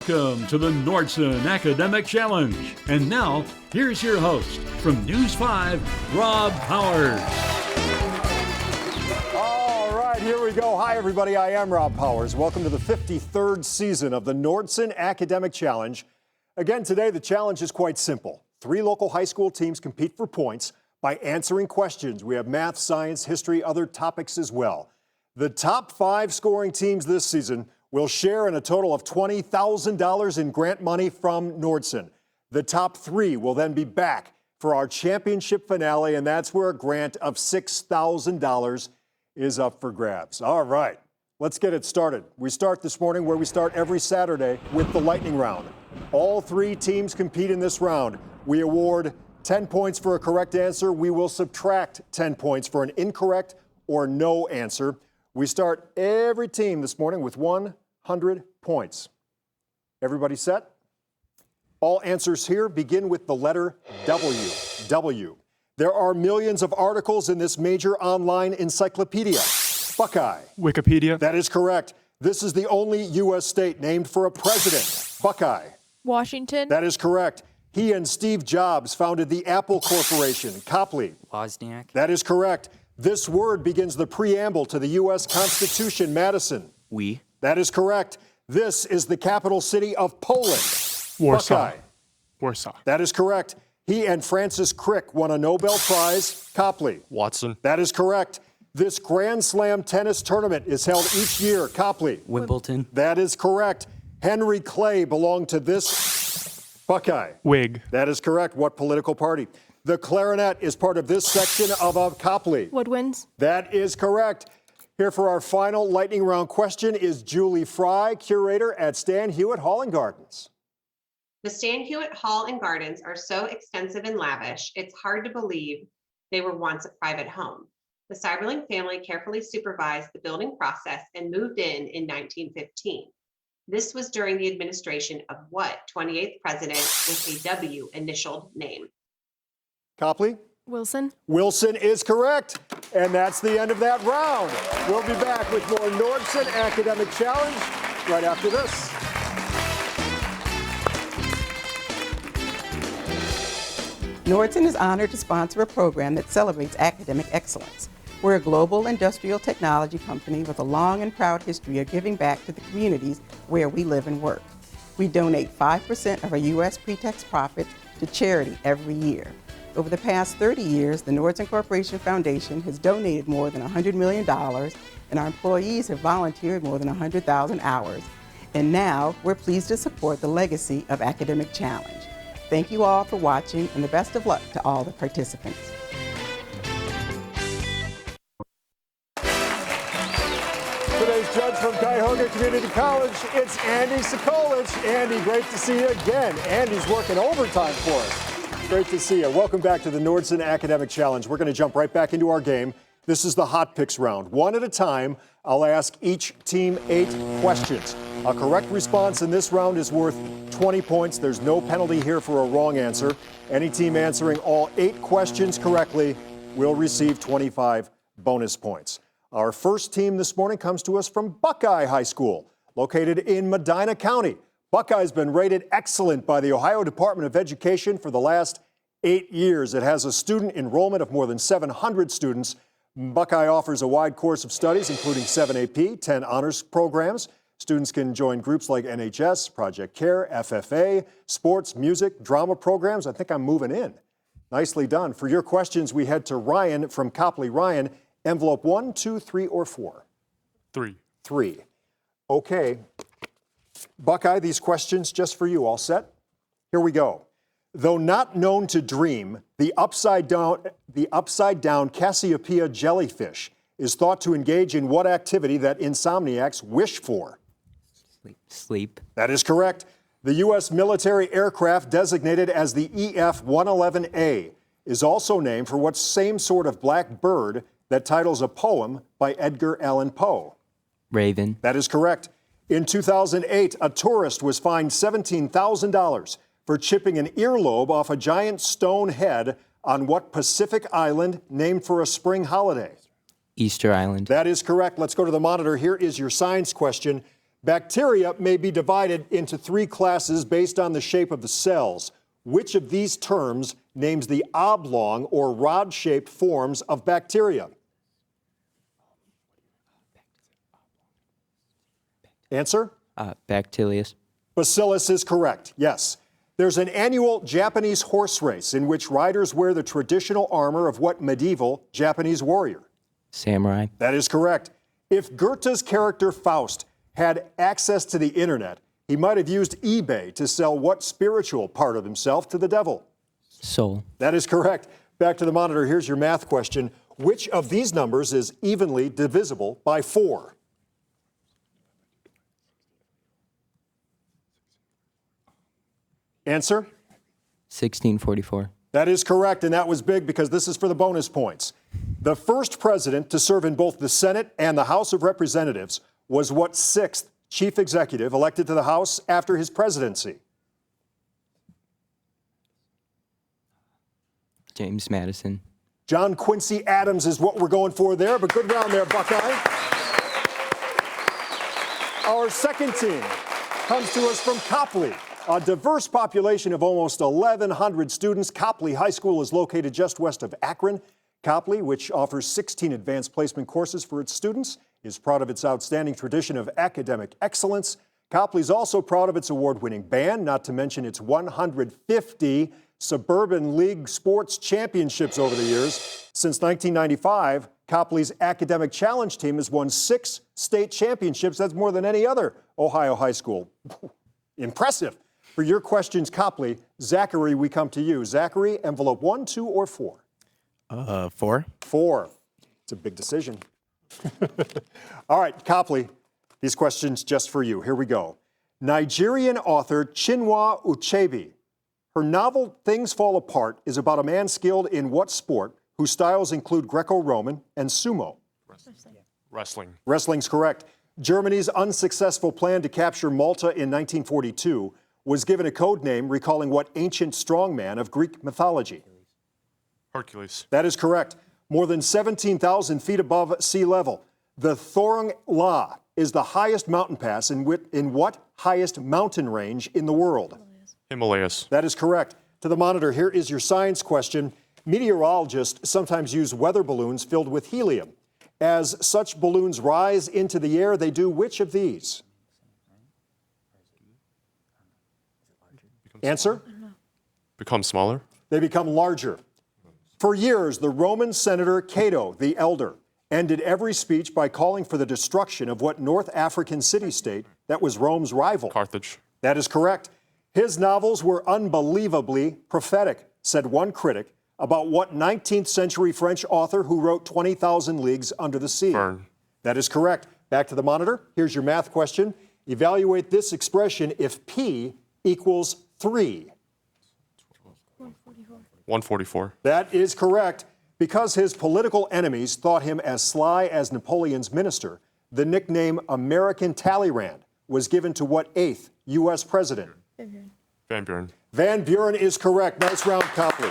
Welcome to the Nordson Academic Challenge. And now, here's your host from News 5, Rob Powers. All right, here we go. Hi, everybody. I am Rob Powers. Welcome to the 53rd season of the Nordson Academic Challenge. Again, today, the challenge is quite simple. 3 local high school teams compete for points by answering questions. We have math, science, history, other topics as well. The top 5 scoring teams this season will share in a total of $20,000 in grant money from Nordson. The top 3 will then be back for our championship finale, and that's where a grant of $6,000 is up for grabs. All right, let's get it started. We start this morning where we start every Saturday with the lightning round. All 3 teams compete in this round. We award 10 points for a correct answer. We will subtract 10 points for an incorrect or no answer. We start every team this morning with 100 points. Everybody set? All answers here begin with the letter W. W. There are millions of articles in this major online encyclopedia. Buckeye. Wikipedia. That is correct. This is the only U.S. state named for a president. Buckeye. Washington. That is correct. He and Steve Jobs founded the Apple Corporation. Copley. Wozniak. That is correct. This word begins the preamble to the U.S. Constitution. Madison. We. That is correct. This is the capital city of Poland. Warsaw. Buckeye. Warsaw. That is correct. He and Francis Crick won a Nobel Prize. Copley. Watson. That is correct. This Grand Slam tennis tournament is held each year. Copley. Wimbledon. That is correct. Henry Clay belonged to this Buckeye. Whig. That is correct. What political party? The clarinet is part of this section of Copley. Woodwinds. That is correct. Here for our final lightning round question is Julie Fry, curator at Stan Hewitt Hall and Gardens. The Stan Hewitt Hall and Gardens are so extensive and lavish, it's hard to believe they were once a private home. The Cyberling family carefully supervised the building process and moved in 1915. This was during the administration of what 28th president with a W initialed name? Copley? Wilson. Wilson is correct. And that's the end of that round. We'll be back with more Nordson Academic Challenge right after this. Nordson is honored to sponsor a program that celebrates academic excellence. We're a global industrial technology company with a long and proud history of giving back to the communities where we live and work. We donate 5% of our U.S. pre-tax profits to charity every year. Over the past 30 years, the Nordson Corporation Foundation has donated more than $100 million, and our employees have volunteered more than 100,000 hours. And now, we're pleased to support the legacy of Academic Challenge. Thank you all for watching, and the best of luck to all the participants. Today's judge from Cuyahoga Community College, it's Andy Sokolich. Andy, great to see you again. Andy's working overtime for us. Great to see you. Welcome back to the Nordson Academic Challenge. We're going to jump right back into our game. This is the hot picks round. One at a time, I'll ask each team 8 questions. A correct response in this round is worth 20 points. There's no penalty here for a wrong answer. Any team answering all 8 questions correctly will receive 25 bonus points. Our first team this morning comes to us from Buckeye High School, located in Medina County. Buckeye's been rated excellent by the Ohio Department of Education for the last 8 years. It has a student enrollment of more than 700 students. Buckeye offers a wide course of studies, including 7 AP, 10 honors programs. Students can join groups like NHS, Project CARE, FFA, sports, music, drama programs. I think I'm moving in. Nicely done. For your questions, we head to Ryan from Copley. Ryan, envelope 1, 2, 3, or 4? 3. 3. Okay. Buckeye, these questions just for you. All set? Here we go. Though not known to dream, the upside down Cassiopeia jellyfish is thought to engage in what activity that insomniacs wish for? Sleep. That is correct. The U.S. military aircraft designated as the EF-111A is also named for what same sort of black bird that titles a poem by Edgar Allan Poe? Raven. That is correct. In 2008, a tourist was fined $17,000 for chipping an earlobe off a giant stone head on what Pacific island named for a spring holiday? Easter Island. That is correct. Let's go to the monitor. Here is your science question. Bacteria may be divided into 3 classes based on the shape of the cells. Which of these terms names the oblong or rod-shaped forms of bacteria? Answer? Bacillus. Bacillus is correct, yes. There's an annual Japanese horse race in which riders wear the traditional armor of what medieval Japanese warrior? Samurai. That is correct. If Goethe's character Faust had access to the internet, he might have used eBay to sell what spiritual part of himself to the devil? Soul. That is correct. Back to the monitor, here's your math question. Which of these numbers is evenly divisible by 4? Answer? 1644. That is correct, and that was big because this is for the bonus points. The first president to serve in both the Senate and the House of Representatives was what 6th chief executive elected to the House after his presidency? James Madison. John Quincy Adams is what we're going for there, but good round there, Buckeye. Our second team comes to us from Copley. A diverse population of almost 1,100 students. Copley High School is located just west of Akron. Copley, which offers 16 advanced placement courses for its students, is proud of its outstanding tradition of academic excellence. Copley is also proud of its award-winning band, not to mention its 150 Suburban League sports championships over the years. Since 1995, Copley's academic challenge team has won 6 state championships. That's more than any other Ohio high school. Impressive. For your questions, Copley, Zachary, we come to you. Zachary, envelope 1, 2, or 4? 4. 4. It's a big decision. All right, Copley, these questions just for you. Here we go. Nigerian author Chinua Achebe. Her novel Things Fall Apart is about a man skilled in what sport whose styles include Greco-Roman and sumo? Wrestling. Wrestling's correct. Germany's unsuccessful plan to capture Malta in 1942 was given a code name recalling what ancient strongman of Greek mythology? Hercules. That is correct. More than 17,000 feet above sea level. The Thorong La is the highest mountain pass in what highest mountain range in the world? Himalayas. That is correct. To the monitor, here is your science question. Meteorologists sometimes use weather balloons filled with helium. As such balloons rise into the air, they do which of these? Answer? Become smaller. They become larger. For years, the Roman senator Cato the Elder ended every speech by calling for the destruction of what North African city-state that was Rome's rival? Carthage. That is correct. His novels were unbelievably prophetic, said one critic, about what 19th century French author who wrote 20,000 Leagues Under the Sea? Verne. That is correct. Back to the monitor. Here's your math question. Evaluate this expression if P equals 3. 144. That is correct. Because his political enemies thought him as sly as Napoleon's minister, the nickname American Talleyrand was given to what 8th U.S. president? Van Buren. Van Buren is correct. Nice round, Copley.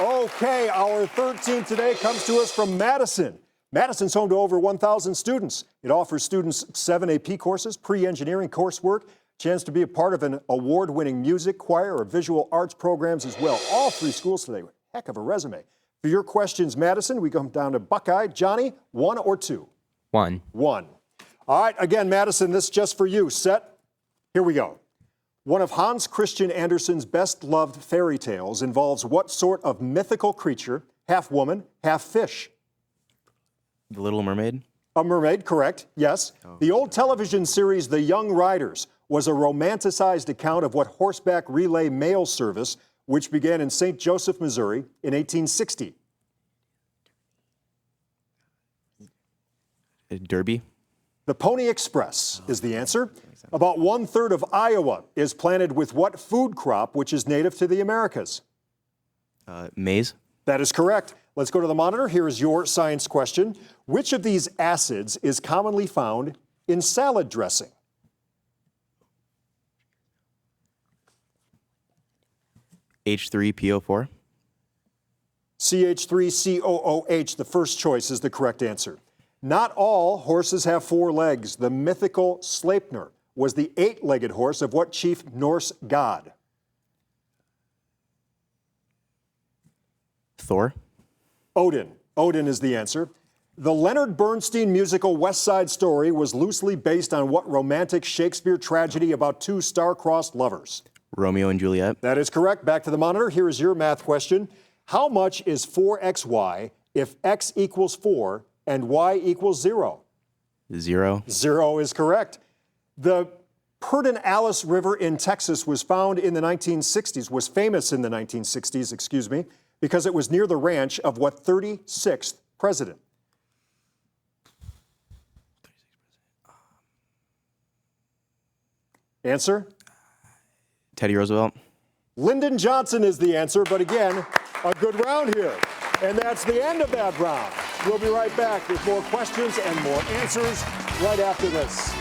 Okay, our third team today comes to us from Madison. Madison's home to over 1,000 students. It offers students 7 AP courses, pre-engineering coursework, chance to be a part of an award-winning music, choir, or visual arts programs as well. All 3 schools today. Heck of a resume. For your questions, Madison, we come down to Buckeye. Johnny, 1 or 2? 1. 1. All right, again, Madison, this is just for you. Set. Here we go. One of Hans Christian Andersen's best-loved fairy tales involves what sort of mythical creature, half woman, half fish? The Little Mermaid? A mermaid, correct, yes. The old television series The Young Riders was a romanticized account of what horseback relay mail service, which began in St. Joseph, Missouri in 1860. Derby? The Pony Express is the answer. About 1/3 of Iowa is planted with what food crop which is native to the Americas? Maize? That is correct. Let's go to the monitor. Here is your science question. Which of these acids is commonly found in salad dressing? H3PO4? CH3COOH, the first choice, is the correct answer. Not all horses have 4 legs. The mythical Sleipnir was the 8-legged horse of what chief Norse god? Thor. Odin. Odin is the answer. The Leonard Bernstein musical West Side Story was loosely based on what romantic Shakespeare tragedy about 2 star-crossed lovers? Romeo and Juliet. That is correct. Back to the monitor. Here is your math question. How much is 4xy if x equals 4 and y equals 0? 0. 0 is correct. The Pedernales River in Texas was famous in the 1960s, because it was near the ranch of what 36th president? Answer? Teddy Roosevelt. Lyndon Johnson is the answer, but again, a good round here. And that's the end of that round. We'll be right back with more questions and more answers right after this.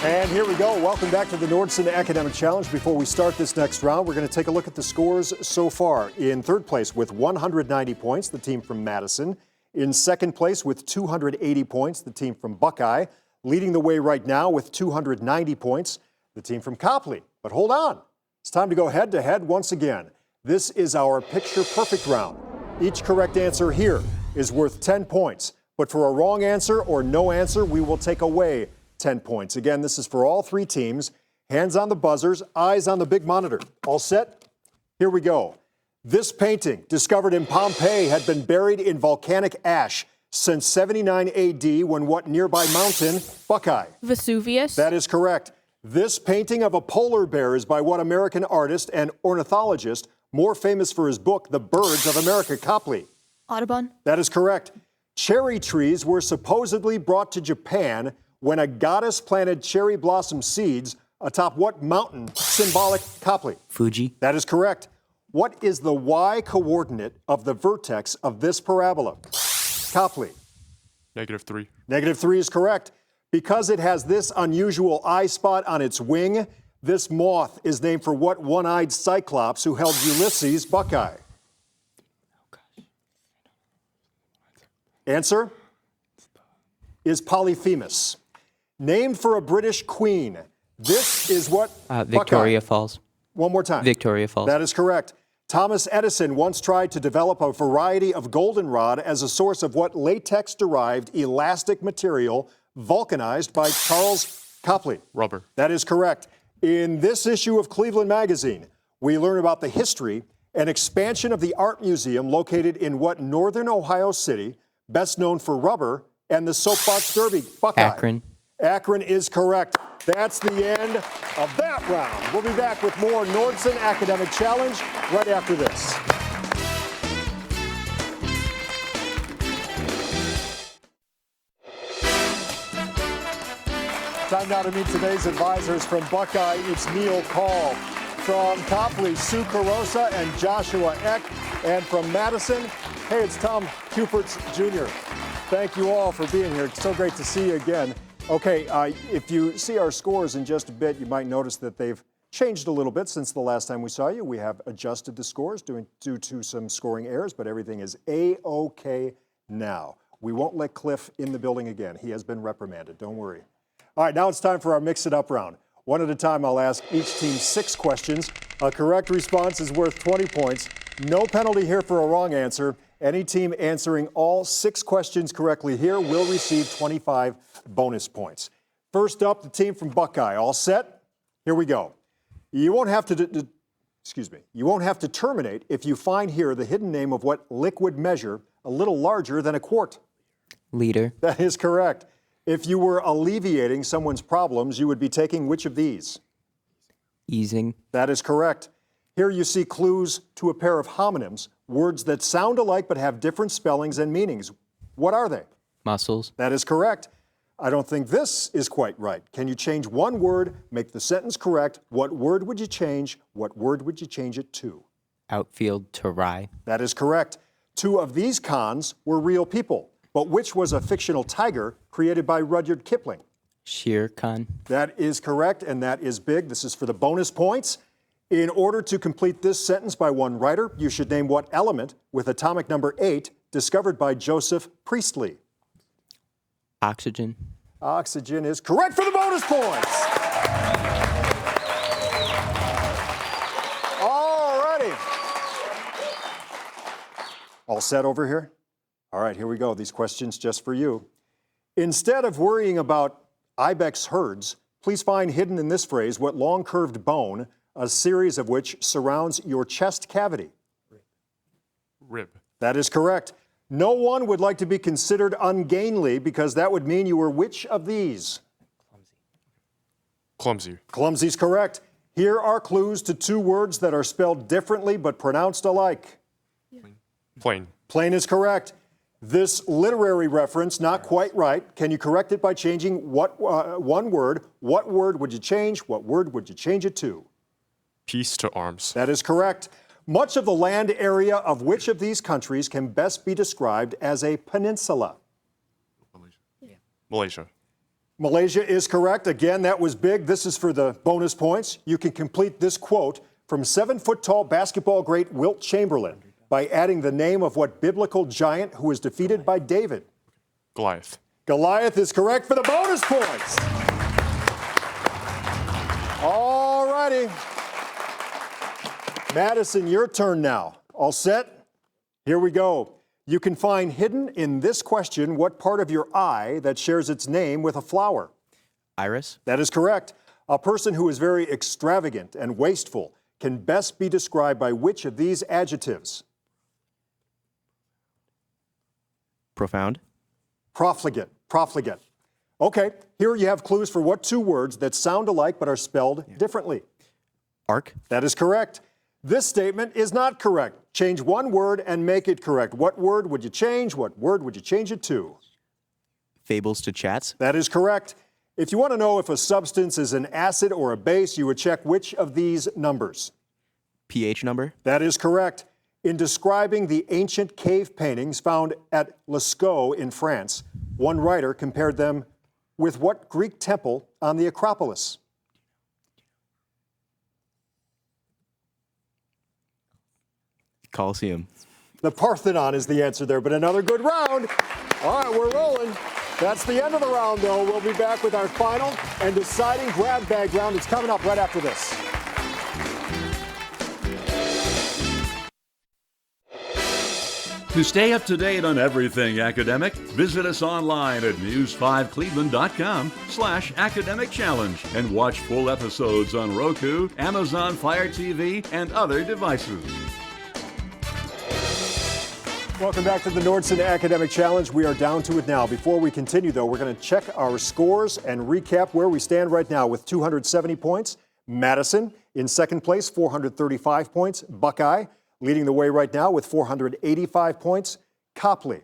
And here we go. Welcome back to the Nordson Academic Challenge. Before we start this next round, we're going to take a look at the scores so far. In third place with 190 points, the team from Madison. In second place with 280 points, the team from Buckeye. Leading the way right now with 290 points, the team from Copley. But hold on. It's time to go head-to-head once again. This is our picture-perfect round. Each correct answer here is worth 10 points. But for a wrong answer or no answer, we will take away 10 points. Again, this is for all 3 teams. Hands on the buzzers, eyes on the big monitor. All set? Here we go. This painting, discovered in Pompeii, had been buried in volcanic ash since 79 AD when what nearby mountain? Buckeye. Vesuvius. That is correct. This painting of a polar bear is by what American artist and ornithologist, more famous for his book, The Birds of America, Copley? Audubon. That is correct. Cherry trees were supposedly brought to Japan when a goddess planted cherry blossom seeds atop what mountain? Symbolic, Copley? Fuji. That is correct. What is the y coordinate of the vertex of this parabola? Copley? -3. -3 is correct. Because it has this unusual eye spot on its wing, this moth is named for what one-eyed cyclops who held Ulysses, Buckeye? Answer is Polyphemus. Named for a British queen. This is what? Victoria Buckeye. Falls. One more time. Victoria Falls. That is correct. Thomas Edison once tried to develop a variety of goldenrod as a source of what latex-derived elastic material vulcanized by Charles Copley? Rubber. That is correct. In this issue of Cleveland Magazine, we learn about the history and expansion of the art museum located in what northern Ohio city, best known for rubber and the soapbox derby? Buckeye. Akron. Akron is correct. That's the end of that round. We'll be back with more Nordson Academic Challenge right after this. Time now to meet today's advisors from Buckeye. It's Neil Call. From Copley, Sue Carosa and Joshua Eck. And from Madison, hey, it's Tom Cuperts Jr. Thank you all for being here. It's so great to see you again. Okay, if you see our scores in just a bit, you might notice that they've changed a little bit since the last time we saw you. We have adjusted the scores due to some scoring errors, but everything is A-OK now. We won't let Cliff in the building again. He has been reprimanded. Don't worry. All right, now it's time for our Mix It Up round. One at a time, I'll ask each team 6 questions. A correct response is worth 20 points. No penalty here for a wrong answer. Any team answering all 6 questions correctly here will receive 25 bonus points. First up, the team from Buckeye. All set? Here we go. You won't have to You won't have to terminate if you find here the hidden name of what liquid measure a little larger than a quart. Liter. That is correct. If you were alleviating someone's problems, you would be taking which of these? Easing. That is correct. Here you see clues to a pair of homonyms, words that sound alike but have different spellings and meanings. What are they? Muscles. That is correct. I don't think this is quite right. Can you change one word, make the sentence correct? What word would you change? What word would you change it to? Outfield to rye. That is correct. 2 of these cons were real people. But which was a fictional tiger created by Rudyard Kipling? Shere Khan. That is correct, and that is big. This is for the bonus points. In order to complete this sentence by one writer, you should name what element with atomic number 8 discovered by Joseph Priestley. Oxygen. Oxygen is correct for the bonus points. All righty. All set over here? All right, here we go. These questions just for you. Instead of worrying about ibex herds, please find hidden in this phrase what long curved bone, a series of which surrounds your chest cavity. Rib. That is correct. No one would like to be considered ungainly because that would mean you were which of these? Clumsy. Clumsy's correct. Here are clues to two words that are spelled differently but pronounced alike. Plain. Plain is correct. This literary reference, not quite right. Can you correct it by changing one word? What word would you change? What word would you change it to? Peace to arms. That is correct. Much of the land area of which of these countries can best be described as a peninsula? Malaysia. Malaysia is correct. Again, that was big. This is for the bonus points. You can complete this quote from 7-foot-tall basketball great Wilt Chamberlain by adding the name of what biblical giant who was defeated by David? Goliath. Goliath is correct for the bonus points. All righty. Madison, your turn now. All set? Here we go. You can find hidden in this question what part of your eye that shares its name with a flower. Iris. That is correct. A person who is very extravagant and wasteful can best be described by which of these adjectives? Profound. Profligate. Profligate. Okay, here you have clues for what two words that sound alike but are spelled differently. Arc. That is correct. This statement is not correct. Change one word and make it correct. What word would you change? What word would you change it to? Fables to chats. That is correct. If you want to know if a substance is an acid or a base, you would check which of these numbers? pH number. That is correct. In describing the ancient cave paintings found at Lascaux in France, one writer compared them with what Greek temple on the Acropolis? Colosseum. The Parthenon is the answer there, but another good round. All right, we're rolling. That's the end of the round, though. We'll be back with our final and deciding grab bag round. It's coming up right after this. To stay up to date on everything academic, visit us online at news5cleveland.com/academic challenge and watch full episodes on Roku, Amazon Fire TV, and other devices. Welcome back to the Nordson Academic Challenge. We are down to it now. Before we continue, though, we're going to check our scores and recap where we stand right now with 270 points. Madison in second place, 435 points. Buckeye leading the way right now with 485 points. Copley.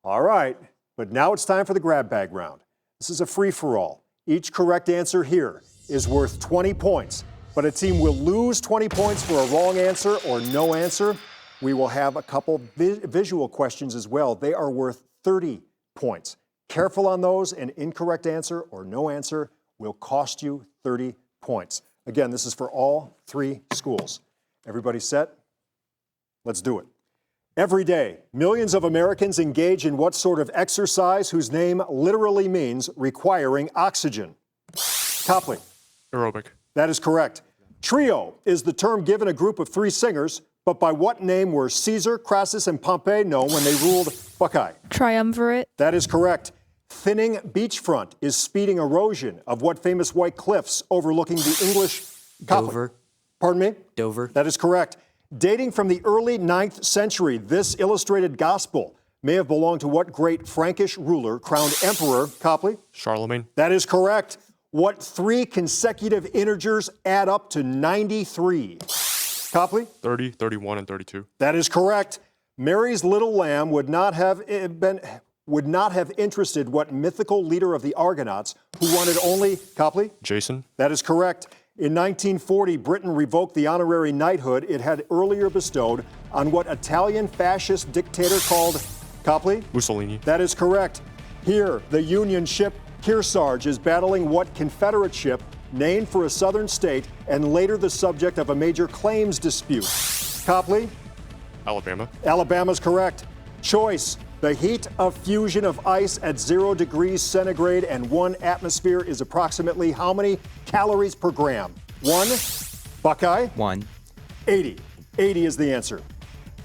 All right, but now it's time for the grab bag round. This is a free-for-all. Each correct answer here is worth 20 points, but a team will lose 20 points for a wrong answer or no answer. We will have a couple visual questions as well. They are worth 30 points. Careful on those. An incorrect answer or no answer will cost you 30 points. Again, this is for all three schools. Everybody set? Let's do it. Every day, millions of Americans engage in what sort of exercise whose name literally means requiring oxygen? Copley. Aerobic. That is correct. Trio is the term given a group of three singers, but by what name were Caesar, Crassus, and Pompey known when they ruled Buckeye? Triumvirate. That is correct. Thinning beachfront is speeding erosion of what famous white cliffs overlooking the English? Dover. Pardon me? Dover. That is correct. Dating from the early 9th century, this illustrated gospel may have belonged to what great Frankish ruler crowned emperor? Copley? Charlemagne. That is correct. What three consecutive integers add up to 93? Copley? 30, 31, and 32. That is correct. Mary's little lamb would not have interested what mythical leader of the Argonauts who wanted only, Copley? Jason. That is correct. In 1940, Britain revoked the honorary knighthood it had earlier bestowed on what Italian fascist dictator called, Copley? Mussolini. That is correct. Here, the Union ship Kearsarge is battling what Confederate ship named for a southern state and later the subject of a major claims dispute? Copley? Alabama. Alabama's correct. Choice. The heat of fusion of ice at 0 degrees centigrade and 1 atmosphere is approximately how many calories per gram? 1. Buckeye? 1. 80. 80 is the answer.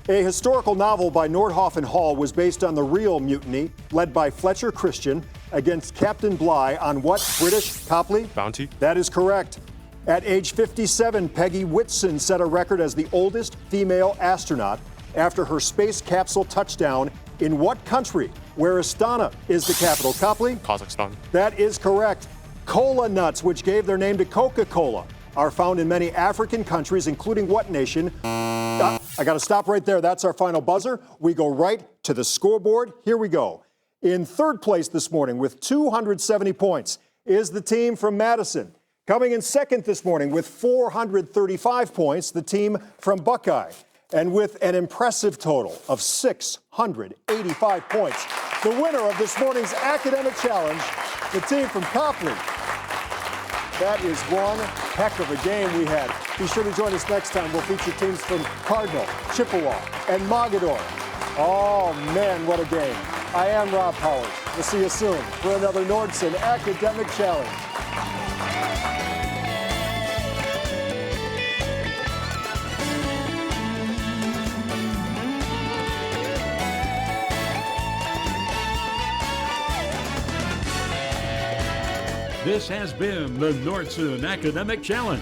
A historical novel by Nordhoff and Hall was based on the real mutiny led by Fletcher Christian against Captain Bligh on what British? Copley? Bounty. That is correct. At age 57, Peggy Whitson set a record as the oldest female astronaut after her space capsule touchdown in what country? Where Astana is the capital? Copley? Kazakhstan. That is correct. Cola nuts, which gave their name to Coca-Cola, are found in many African countries, including what nation? I got to stop right there. That's our final buzzer. We go right to the scoreboard. Here we go. In third place this morning with 270 points is the team from Madison. Coming in second this morning with 435 points, the team from Buckeye. And with an impressive total of 685 points, the winner of this morning's academic challenge, the team from Copley. That is one heck of a game we had. Be sure to join us next time. We'll feature teams from Cardinal, Chippewa, and Mogador. Oh, man, what a game. I am Rob Powers. We'll see you soon for another Nordson Academic Challenge. This has been the Nordson Academic Challenge.